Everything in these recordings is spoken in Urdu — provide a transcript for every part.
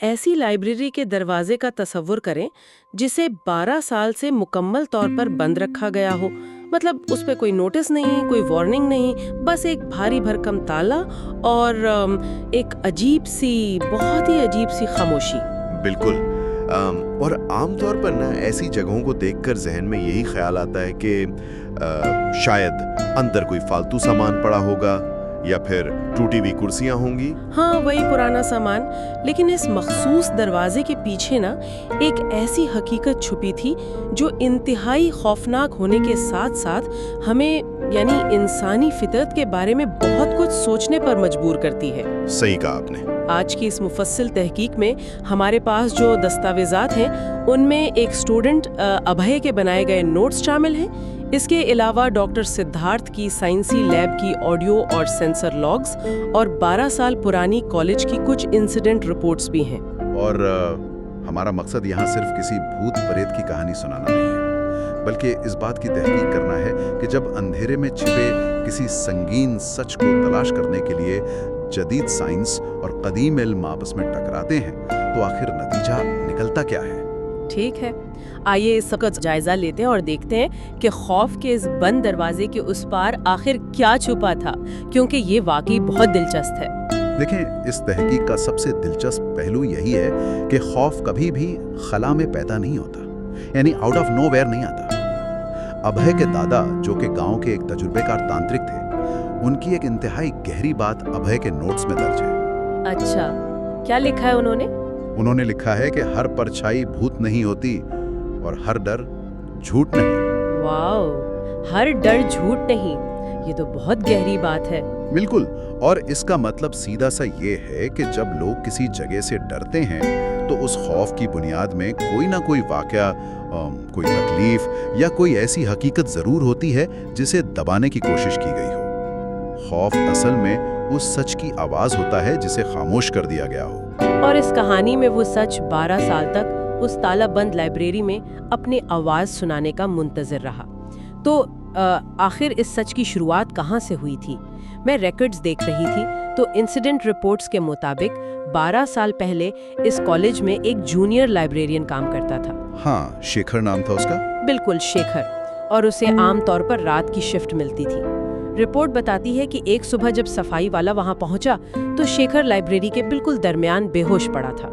ایسی لائبریری کے دروازے کا تصور کریں جسے 12 سال سے مکمل طور پر بند رکھا گیا ہو، مطلب اس پہ کوئی نوٹس نہیں، کوئی وارننگ نہیں، بس ایک بھاری بھرکم تالا اور ایک بہت ہی عجیب سی خاموشی۔ بالکل۔ اور عام طور پر نا ایسی جگہوں کو دیکھ کر ذہن میں یہی خیال آتا ہے کہ شاید اندر کوئی فالتو سامان پڑا ہوگا یا پھر ٹوٹی ہوئی کرسیاں ہوں گی۔ ہاں، وہی پرانا سامان۔ لیکن اس مخصوص دروازے کے پیچھے نا ایک ایسی حقیقت چھپی تھی جو انتہائی خوفناک ہونے کے ساتھ ساتھ ہمیں یعنی انسانی فطرت کے بارے میں بہت کچھ سوچنے پر مجبور کرتی ہے۔ صحیح کہا آپ نے۔ آج کی اس مفصل تحقیق میں ہمارے پاس جو دستاویزات ہیں ان میں ایک اسٹوڈنٹ ابھے کے بنائے گئے نوٹس شامل ہیں۔ اس کے علاوہ ڈاکٹر سدھارتھ کی سائنسی لیب کی آڈیو اور سینسر لاگز اور 12 سال پرانی کالج کی کچھ انسیڈنٹ رپورٹس بھی ہیں۔ اور ہمارا مقصد یہاں صرف کسی بھوت پریت کی کہانی سنانا نہیں ہے، بلکہ اس بات کی تحقیق کرنا ہے کہ جب اندھیرے میں چھپے کسی سنگین سچ کو تلاش کرنے کے لیے جدید سائنس اور قدیم علم آپس میں ٹکراتے ہیں تو آخر نتیجہ نکلتا کیا ہے۔ ٹھیک ہے، آئیے اس کا جائزہ لیتے ہیں اور دیکھتے ہیں کہ خوف کے اس بند دروازے کے اس پار آخر کیا چھپا تھا، کیونکہ یہ واقعی بہت دلچسپ ہے۔ دیکھیں، اس تحقیق کا سب سے دلچسپ پہلو یہی ہے کہ خوف کبھی بھی خلا میں پیدا نہیں ہوتا، یعنی آؤٹ آف نو ویئر نہیں آتا۔ ابھے کے دادا، جو کہ گاؤں کے ایک تجربے کار تانترک تھے، ان کی ایک انتہائی گہری بات ابھے کے نوٹس میں درج ہے۔ اچھا، کیا لکھا ہے انہوں نے؟ انہوں نے لکھا ہے کہ ہر پرچھائی بھوت نہیں ہوتی اور ہر ڈر جھوٹ نہیں۔ واو، ہر ڈر جھوٹ نہیں، یہ تو بہت گہری بات ہے۔ بالکل، اور اس کا مطلب سیدھا سا یہ ہے کہ جب لوگ کسی جگہ سے ڈرتے ہیں تو اس خوف کی بنیاد میں کوئی نہ کوئی واقعہ، کوئی تکلیف یا کوئی ایسی حقیقت ضرور ہوتی ہے جسے دبانے کی کوشش کی گئی ہو۔ خوف اصل میں اس سچ کی آواز ہوتا ہے جسے خاموش کر دیا گیا ہو۔ اور اس کہانی میں وہ سچ 12 سال تک اس تالا بند لائبریری میں اپنی آواز سنانے کا منتظر رہا۔ تو آخر اس سچ کی شروعات کہاں سے ہوئی تھی؟ میں ریکارڈز دیکھ رہی تھی تو انسیڈنٹ رپورٹس کے مطابق 12 سال پہلے اس کالج میں ایک جونیئر لائبریرین کام کرتا تھا۔ ہاں، شیکھر نام تھا اس کا۔ بالکل، شیکھر، اور اسے عام طور پر رات کی شفٹ ملتی تھی۔ رپورٹ بتاتی ہے کہ ایک صبح جب صفائی والا وہاں پہنچا تو شیکھر لائبریری کے بالکل درمیان بے ہوش پڑا تھا۔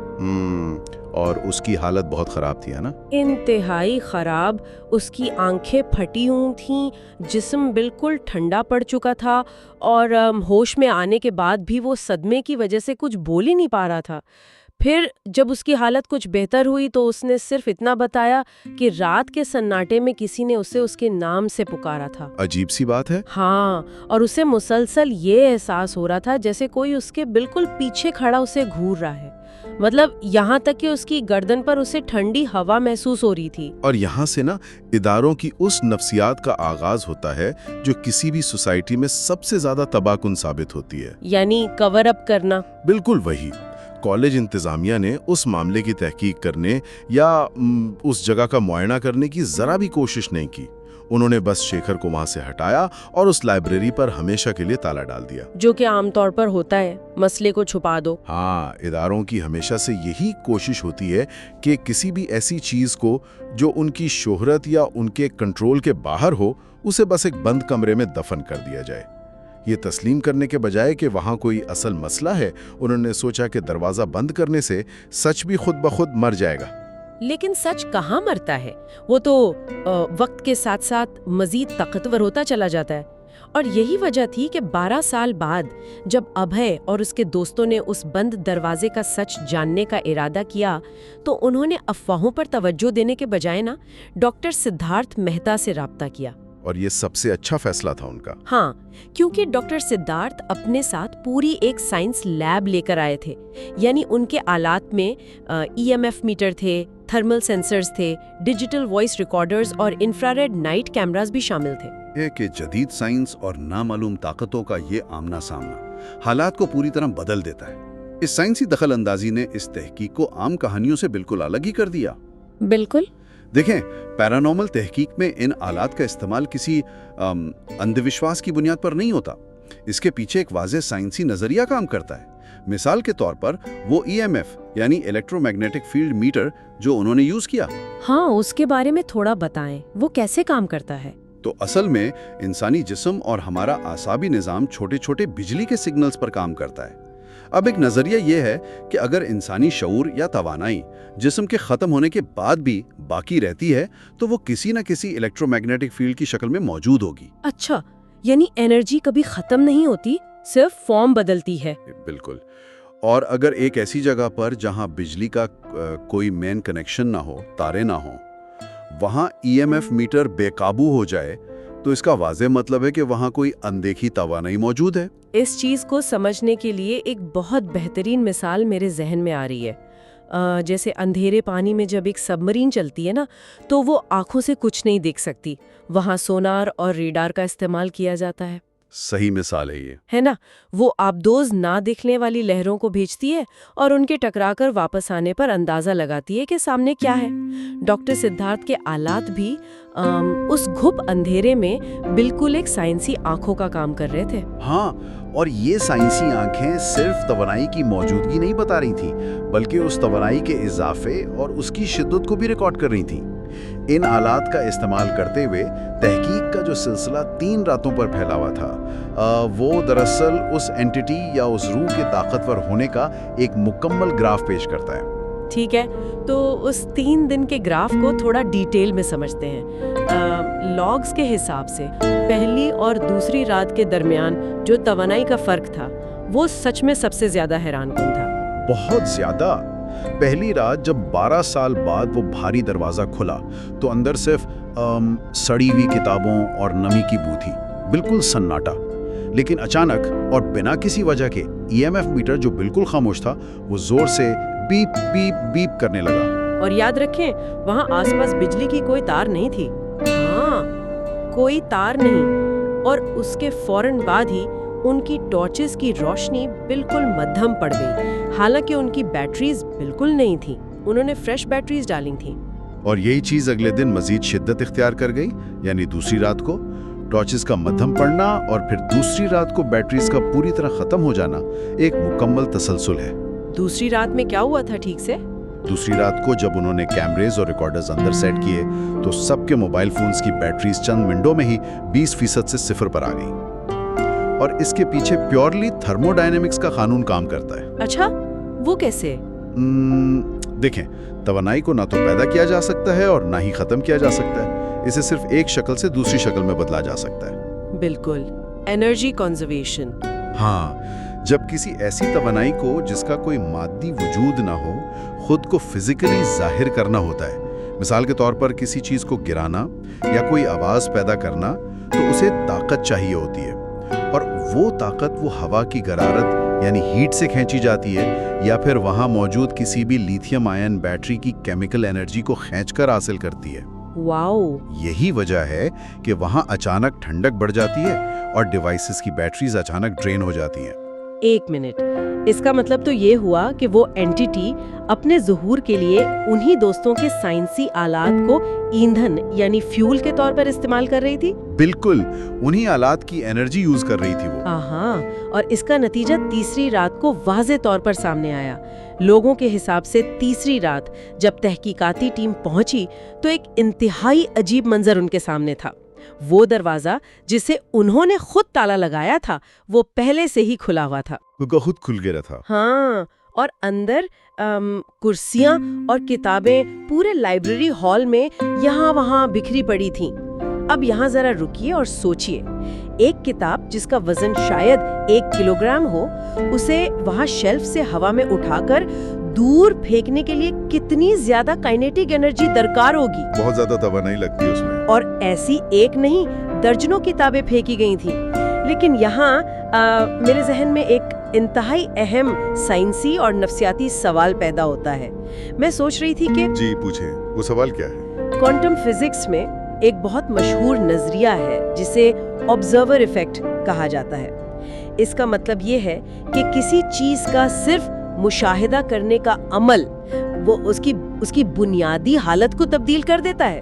اور اس کی حالت بہت خراب تھی، ہے نا؟ انتہائی خراب۔ اس کی آنکھیں پھٹی ہوئی تھیں، جسم بالکل ٹھنڈا پڑ چکا تھا، اور ہوش میں آنے کے بعد بھی وہ صدمے کی وجہ سے کچھ بول ہی نہیں پا رہا تھا۔ پھر جب اس کی حالت کچھ بہتر ہوئی تو اس نے صرف اتنا بتایا کہ رات کے سناٹے میں کسی نے اسے اس کے نام سے پکارا تھا۔ عجیب سی بات ہے۔ ہاں، اور اسے مسلسل یہ احساس ہو رہا تھا جیسے کوئی اس کے بالکل پیچھے کھڑا اسے گھور رہا ہے، مطلب یہاں تک کہ اس کی گردن پر اسے ٹھنڈی ہوا محسوس ہو رہی تھی۔ اور یہاں سے نا اداروں کی اس نفسیات کا آغاز ہوتا ہے جو کسی بھی سوسائٹی میں سب سے زیادہ تباہ کن ثابت ہوتی ہے، یعنی کور اپ کرنا۔ بالکل وہی۔ کالج انتظامیہ نے اس معاملے کی تحقیق کرنے یا اس جگہ کا معائنہ کرنے کی ذرا بھی کوشش نہیں کی۔ انہوں نے بس شیکھر کو وہاں سے ہٹایا اور اس لائبریری پر ہمیشہ کے لیے تالا ڈال دیا، جو کہ عام طور پر ہوتا ہے، مسئلے کو چھپا دو۔ ہاں، اداروں کی ہمیشہ سے یہی کوشش ہوتی ہے کہ کسی بھی ایسی چیز کو جو ان کی شہرت یا ان کے کنٹرول کے باہر ہو، اسے بس ایک بند کمرے میں دفن کر دیا جائے۔ یہ تسلیم کرنے کے بجائے کہ وہاں کوئی اصل مسئلہ ہے، انہوں نے سوچا کہ دروازہ بند کرنے سے سچ بھی خود بخود مر جائے گا۔ لیکن سچ کہاں مرتا ہے؟ وہ تو وقت کے ساتھ ساتھ مزید طاقتور ہوتا چلا جاتا ہے۔ اور یہی وجہ تھی کہ 12 سال بعد جب ابھے اور اس کے دوستوں نے اس بند دروازے کا سچ جاننے کا ارادہ کیا تو انہوں نے افواہوں پر توجہ دینے کے بجائے نا ڈاکٹر سدھارتھ مہتا سے رابطہ کیا۔ اور یہ سب سے اچھا فیصلہ تھا ان کا۔ ہاں، کیونکہ ڈاکٹر سدھارتھ اپنے ساتھ پوری ایک سائنس لیب لے کر آئے تھے، یعنی ان کے آلات میں ای ایم ایف میٹر تھے، تھرمل سینسرز تھے، ڈیجیٹل وائس ریکارڈرز اور انفراریڈ نائٹ کیمراز بھی شامل تھے۔ یہ کہ جدید سائنس اور نامعلوم طاقتوں کا یہ آمنا سامنا حالات کو پوری طرح بدل دیتا ہے۔ اس سائنسی دخل اندازی نے اس تحقیق کو عام کہانیوں سے بالکل الگ ہی کر دیا۔ بالکل۔ دیکھیں، پیرانارمل تحقیق میں ان آلات کا استعمال کسی اندھ وشواس کی بنیاد پر نہیں ہوتا، اس کے پیچھے ایک واضح سائنسی نظریہ کام کرتا ہے۔ مثال کے طور پر وہ ای ایم ایف یعنی الیکٹرو میگنیٹک فیلڈ میٹر جو انہوں نے یوز کیا۔ ہاں، اس کے بارے میں تھوڑا بتائیں، وہ کیسے کام کرتا ہے؟ تو اصل میں انسانی جسم اور ہمارا اعصابی نظام چھوٹے چھوٹے بجلی کے سگنلز پر کام کرتا ہے۔ اب ایک نظریہ یہ ہے کہ اگر انسانی شعور یا توانائی جسم کے ختم ہونے کے بعد بھی باقی رہتی ہے تو وہ کسی نہ کسی الیکٹرو میگنیٹک فیلڈ کی شکل میں موجود ہوگی۔ اچھا، یعنی انرجی کبھی ختم نہیں ہوتی، صرف فارم بدلتی ہے۔ بالکل۔ اور اگر ایک ایسی جگہ پر جہاں بجلی کا کوئی مین کنیکشن نہ ہو، تارے نہ ہوں، وہاں ای ایم ایف میٹر بے قابو ہو جائے تو اس کا واضح مطلب ہے کہ وہاں کوئی اندیکھی توانائی موجود ہے۔ اس چیز کو سمجھنے کے لیے ایک بہت بہترین مثال میرے ذہن میں آ رہی ہے۔ جیسے اندھیرے پانی میں جب ایک سب مرین چلتی ہے نا، تو وہ آنکھوں سے کچھ نہیں دیکھ سکتی، وہاں سونار اور ریڈار کا استعمال کیا جاتا ہے۔ صحیح مثال ہے یہ، ہے نا؟ وہ آبدوز نہ دیکھنے والی لہروں کو بھیجتی ہے اور ان کے ٹکرا کر واپس آنے پر اندازہ لگاتی ہے کہ سامنے کیا ہے۔ ڈاکٹر سدھارتھ کے آلات بھی اس گھپ اندھیرے میں بالکل ایک سائنسی آنکھوں کا کام کر رہے تھے۔ ہاں، اور یہ سائنسی آنکھیں صرف توانائی کی موجودگی نہیں بتا رہی تھیں، بلکہ اس توانائی کے اضافے اور اس کی شدت کو بھی ریکارڈ کر رہی تھیں۔ ان آلات کا استعمال کرتے ہوئے تحقیق کا جو سلسلہ 3 راتوں پر پھیلا ہوا تھا، وہ دراصل اس اینٹیٹی یا اس روح کے طاقتور ہونے کا ایک مکمل گراف پیش کرتا ہے۔ ٹھیک ہے، تو اس 3 دن کے گراف کو تھوڑا ڈیٹیل میں سمجھتے ہیں۔ لاگز کے حساب سے پہلی اور دوسری رات کے درمیان جو توانائی کا فرق تھا وہ سچ میں سب سے زیادہ حیران کن تھا۔ بہت زیادہ۔ پہلی رات جب 12 سال بعد وہ بھاری دروازہ کھلا تو اندر صرف سڑی ہوئی کتابوں اور نمی کی بو تھی، بالکل سناٹا۔ لیکن اچانک اور بنا کسی وجہ کے ای ایم ایف میٹر جو بالکل خاموش تھا وہ زور سے بیپ بیپ بیپ کرنے لگا۔ اور یاد رکھیں، وہاں آس پاس بجلی کی کوئی تار نہیں تھی۔ ہاں، کوئی تار نہیں۔ اور اس کے فوراً بعد ہی ان کی ٹارچز کی روشنی بالکل مدھم پڑ گئی، حالانکہ ان کی بیٹریز بالکل نہیں تھیں، انہوں نے فریش بیٹریز ڈالی تھیں۔ اور یہی چیز اگلے دن مزید شدت اختیار کر گئی، یعنی دوسری رات کو ٹارچز کا مدھم پڑنا اور پھر دوسری رات کو بیٹریز کا پوری طرح ختم ہو جانا ایک مکمل تسلسل ہے۔ دوسری رات میں کیا ہوا تھا ٹھیک سے؟ دوسری رات کو جب انہوں نے کیمریز اور ریکارڈرز اندر سیٹ کیے تو سب کے موبائل فونز کی بیٹریز چند منٹوں میں ہی 20% سے 0 پر آ گئی۔ اور اس کے پیچھے پیورلی تھرمو ڈائنامکس کا قانون کام کرتا ہے۔ اچھا، وہ کیسے؟ دیکھیں، توانائی کو نہ تو پیدا کیا جا سکتا ہے اور نہ ہی ختم کیا جا سکتا ہے، اسے صرف ایک شکل سے دوسری شکل میں بدلا جا سکتا ہے۔ بالکل، انرجی کنزرویشن۔ ہاں، جب کسی ایسی توانائی کو جس کا کوئی مادی وجود نہ ہو خود کو فزیکلی ظاہر کرنا ہوتا ہے، مثال کے طور پر کسی چیز کو گرانا یا کوئی آواز پیدا کرنا، تو اسے طاقت چاہیے ہوتی ہے، اور وہ طاقت وہ ہوا کی غرارت یعنی ہیٹ سے کھینچی جاتی ہے یا پھر وہاں موجود کسی بھی لیتھیم آئن بیٹری کی کیمیکل انرجی کو کھینچ کر حاصل کرتی ہے۔ واو! یہی وجہ ہے کہ وہاں اچانک ٹھنڈک بڑھ جاتی ہے اور ڈیوائسز کی بیٹریز اچانک ڈرین ہو جاتی ہیں۔ ایک منٹ، اس کا مطلب تو یہ ہوا کہ وہ اینٹیٹی اپنے ظہور کے لیے انہی دوستوں کے سائنسی آلات کو ایندھن یعنی فیول کے طور پر استعمال کر رہی تھی؟ بالکل، انہی آلات کی انرجی یوز کر رہی تھی وہ۔ ہاں، اور اس کا نتیجہ تیسری رات کو واضح طور پر سامنے آیا۔ لوگوں کے حساب سے تیسری رات جب تحقیقاتی ٹیم پہنچی تو ایک انتہائی عجیب منظر ان کے سامنے تھا۔ وہ دروازہ جسے انہوں نے خود تالا لگایا تھا وہ پہلے سے ہی کھلا ہوا تھا، وہ خود کھل گیا تھا۔ ہاں، اور اندر کرسیاں اور کتابیں پورے لائبریری ہال میں یہاں وہاں بکھری پڑی تھیں۔ اب یہاں ذرا رکیے اور سوچئے، ایک کتاب جس کا وزن شاید 1 کلو گرام ہو، اسے وہاں شیلف سے ہوا میں اٹھا کر دور پھینکنے کے لیے کتنی زیادہ کائنیٹک انرجی درکار ہوگی۔ بہت زیادہ توانائی لگتی ہے اس میں۔ اور ایسی ایک نہیں، درجنوں کتابیں پھینکی گئی تھیں۔ لیکن یہاں میرے ذہن میں ایک انتہائی اہم سائنسی اور نفسیاتی سوال پیدا ہوتا ہے۔ میں سوچ رہی تھی کہ جی پوچھیں، وہ سوال کیا ہے؟ کوانٹم فزکس میں ایک بہت مشہور نظریہ ہے جسے آبزرور ایفیکٹ کہا جاتا ہے۔ اس کا مطلب یہ ہے کہ کسی چیز کا صرف مشاہدہ کرنے کا عمل وہ اس کی بنیادی حالت کو تبدیل کر دیتا ہے۔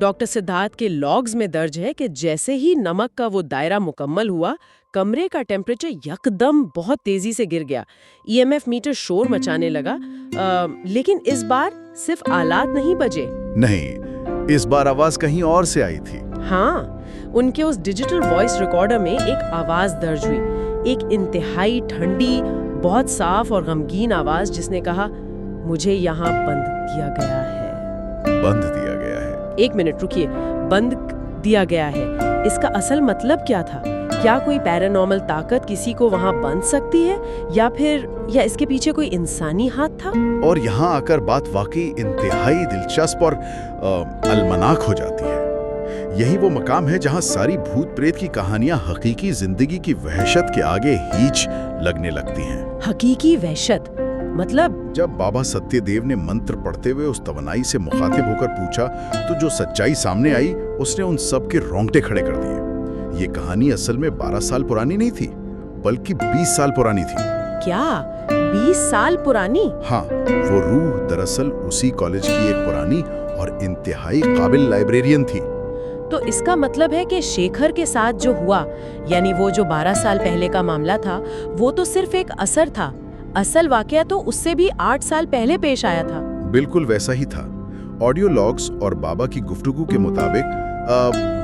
ڈاکٹر سدھارتھ کے لاگز میں درج ہے کہ جیسے ہی نمک کا وہ دائرہ مکمل ہوا، کمرے کا ٹیمپریچر یکدم بہت تیزی سے گر گیا. EMF میٹر شور مچانے لگا. لیکن اس بار صرف آلات نہیں بجے. نہیں، اس بار آواز کہیں اور سے آئی تھی. ہاں، ان کے اس ڈیجیٹل وائس ریکارڈر میں ایک آواز درج ہوئی، ایک انتہائی ٹھنڈی، بہت صاف اور غمگین آواز جس نے کہا، مجھے یہاں بند کیا گیا ہے. بند دیا گیا ہے. ایک منٹ رکیے، بند دیا گیا ہے، اس کا اصل مطلب کیا تھا؟ کیا کوئی پیرانارمل طاقت کسی کو وہاں بند سکتی ہے، یا اس کے پیچھے کوئی انسانی ہاتھ تھا؟ اور یہاں آ کر بات واقعی انتہائی دلچسپ اور المناک ہو جاتی ہے. یہی وہ مقام ہے جہاں ساری بھوت پریت کی کہانیاں حقیقی زندگی کی وحشت کے آگے ہیچ لگنے لگتی ہیں. حقیقی وحشت مطلب؟ جب بابا ستیہ دیو نے منتر پڑھتے ہوئے اس توانائی سے مخاطب ہو کر پوچھا تو جو سچائی سامنے آئی اس نے ان سب کے رونگٹے کھڑے کر دیے. یہ کہانی اصل میں 12 سال پرانی نہیں تھی، بلکہ 20 سال پرانی تھی. کیا 20 سال پرانی؟ ہاں، وہ روح دراصل اسی کالج کی ایک پرانی اور انتہائی قابل لائبریرین تھی. تو اس کا مطلب ہے کہ شیکھر کے ساتھ جو ہوا، یعنی وہ جو 12 سال پہلے کا معاملہ تھا، وہ تو صرف ایک اثر تھا. اصل واقعہ تو اس سے بھی 8 سال پہلے پیش آیا تھا. بالکل ویسا ہی تھا. آڈیو لاگز اور بابا کی گفتگو کے مطابق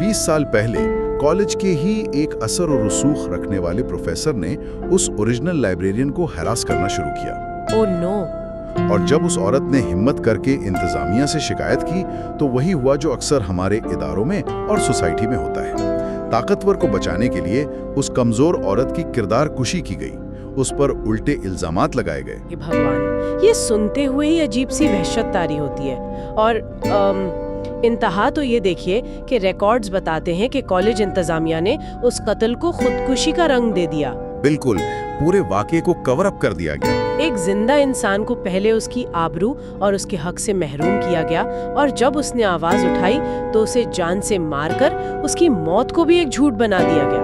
20 سال پہلے کالج کے ہی ایک اثر و رسوخ رکھنے والے پروفیسر نے اس اوریجنل لائبریرین کو ہراس کرنا شروع کیا. او نو! اور جب اس عورت نے ہمت کر کے انتظامیہ سے شکایت کی تو وہی ہوا جو اکثر ہمارے اداروں میں اور سوسائٹی میں ہوتا ہے. طاقتور کو بچانے کے لیے اس کمزور عورت کی کردار کشی کی گئی، اس پر الٹے الزامات لگائے گئے. کہ بھگوان، یہ سنتے ہوئے ہی عجیب سی وحشت طاری ہوتی ہے. اور انتہا تو یہ دیکھیے کہ ریکارڈز بتاتے ہیں کہ کالج انتظامیہ نے اس قتل کو خودکشی کا رنگ دے دیا. بالکل، پورے واقعے کو کور اپ کر دیا گیا. ایک زندہ انسان کو پہلے اس کی آبرو اور اس کے حق سے محروم کیا گیا، اور جب اس نے آواز اٹھائی تو اسے جان سے مار کر اس کی موت کو بھی ایک جھوٹ بنا دیا گیا.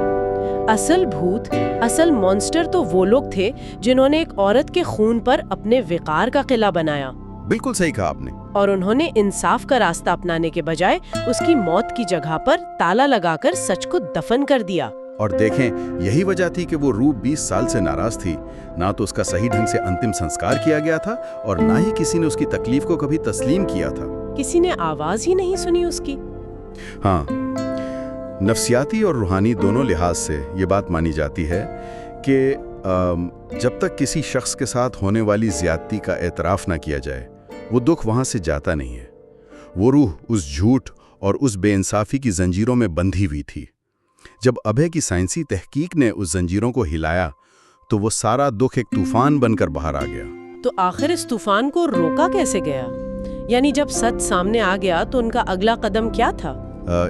اصل بھوت، اصل مونسٹر تو وہ لوگ تھے جنہوں نے ایک عورت کے خون پر اپنے وقار کا قلعہ بنایا. بالکل صحیح کہا آپ نے. اور انہوں نے انصاف کا راستہ اپنانے کے بجائے اس کی موت کی جگہ پر تالا لگا کر سچ کو دفن کر دیا. اور دیکھیں، یہی وجہ تھی کہ وہ روح 20 سال سے ناراض تھی. نہ تو اس کا صحیح ڈھنگ سے انتم سنسکار کیا گیا تھا اور نہ ہی کسی نے اس کی تکلیف کو کبھی تسلیم کیا تھا. کسی نے آواز ہی نہیں سنی اس کی. ہاں، نفسیاتی اور روحانی دونوں لحاظ سے یہ بات مانی جاتی ہے کہ جب تک کسی شخص کے ساتھ ہونے والی زیادتی کا اعتراف نہ کیا جائے، وہ دکھ وہاں سے جاتا نہیں ہے. وہ روح اس جھوٹ اور اس بے انصافی کی زنجیروں میں بندھی ہوئی تھی. جب ابھے کی سائنسی تحقیق نے اس زنجیروں کو ہلایا تو وہ سارا دکھ ایک طوفان بن کر باہر آ گیا. تو آخر اس طوفان کو روکا کیسے گیا؟ یعنی جب سچ سامنے آ گیا تو ان کا اگلا قدم کیا تھا؟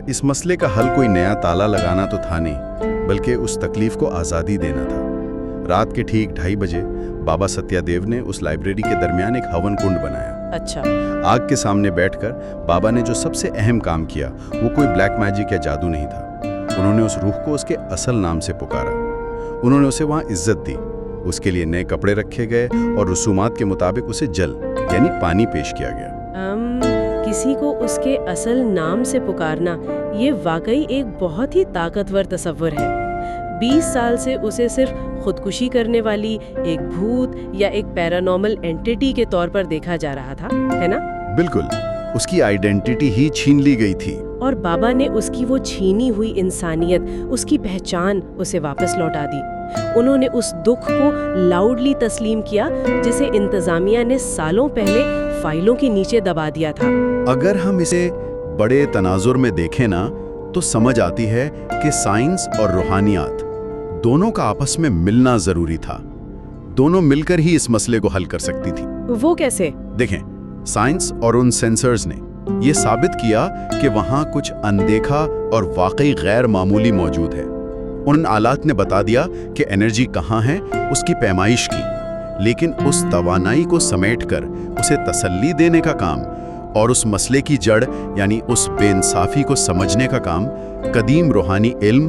اس مسئلے کا حل کوئی نیا تالا لگانا تو تھا نہیں، بلکہ اس تکلیف کو آزادی دینا تھا. رات کے ٹھیک 2:30 بجے بابا ستیہ دیو نے اس لائبریری کے درمیان ایک ہون کنڈ بنایا. اچھا. آگ کے سامنے بیٹھ کر بابا نے جو سب سے اہم کام کیا وہ کوئی بلیک میجک یا جادو نہیں تھا. انہوں نے اس روح کو اس کے اصل نام سے پکارا. انہوں نے اسے وہاں عزت دی. اس کے لیے نئے کپڑے رکھے گئے اور رسومات کے مطابق اسے جل یعنی پانی پیش کیا گیا. کسی کو اس کے اصل نام سے پکارنا، یہ واقعی ایک بہت ہی طاقتور تصور ہے. 20 سال سے اسے صرف خودکشی کرنے والی ایک بھوت یا ایک پیرانارمل اینٹیٹی کے طور پر دیکھا جا رہا تھا، ہے نا؟ بالکل، اس کی آئیڈینٹی ہی چھین لی گئی تھی. اور بابا نے اس کی وہ چھینی ہوئی انسانیت، اس کی پہچان اسے واپس لوٹا دی. انہوں نے اس دکھ کو لاؤڈلی تسلیم کیا جسے انتظامیہ نے سالوں پہلے فائلوں کے نیچے دبا دیا تھا. اگر ہم اسے بڑے تناظر میں دیکھیں نا تو سمجھ آتی ہے کہ سائنس اور روحانیات دونوں کا آپس میں ملنا ضروری تھا. دونوں مل کر ہی اس مسئلے کو حل کر سکتی تھی. وہ کیسے؟ دیکھیں، سائنس اور ان سینسرز نے یہ ثابت کیا کہ وہاں کچھ اندیکھا اور واقعی غیر معمولی موجود ہے. ان آلات نے بتا دیا کہ انرجی کہاں ہے، اس کی پیمائش کی، لیکن اس توانائی کو سمیٹ کر اسے تسلی دینے کا کام اور اس مسئلے کی جڑ یعنی اس بے انصافی کو سمجھنے کا کام قدیم روحانی علم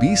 20